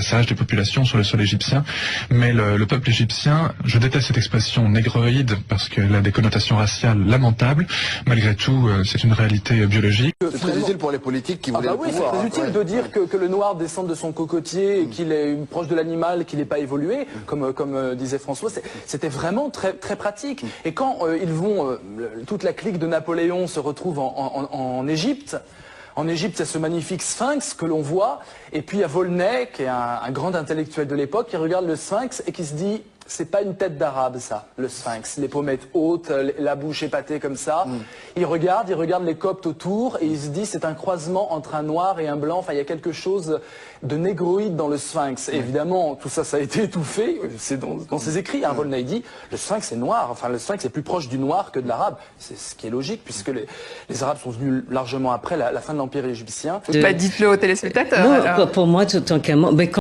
passage des populations sur le sol égyptien. Mais le peuple égyptien, je déteste cette expression négroïde parce qu'elle a des connotations raciales lamentables. Malgré tout, c'est une réalité biologique. C'est très utile pour les politiques qui voulaient le pouvoir. C'est très utile de dire que le noir descende de son cocotier et qu'il est proche de l'animal, qu'il n'est pas évolué, comme disait François. C'était vraiment très, très pratique. Et quand toute la clique de Napoléon se retrouve en Égypte. En Égypte, il y a ce magnifique sphinx que l'on voit, et puis il y a Volney, qui est un grand intellectuel de l'époque, qui regarde le sphinx et qui se dit, c'est pas une tête d'arabe ça, le sphinx, les pommettes hautes, la bouche épatée comme ça. Il regarde les Coptes autour, et il se dit, c'est un croisement entre un noir et un blanc, enfin il y a quelque chose de négroïde dans le sphinx. Et évidemment, tout ça, ça a été étouffé, c'est dans ses écrits, hein. Volney dit, le sphinx est noir, enfin le sphinx est plus proche du noir que de l'arabe. C'est ce qui est logique, puisque les arabes sont venus largement après la fin de l'Empire égyptien. Dites-le aux téléspectateurs. Non, pour moi, tout en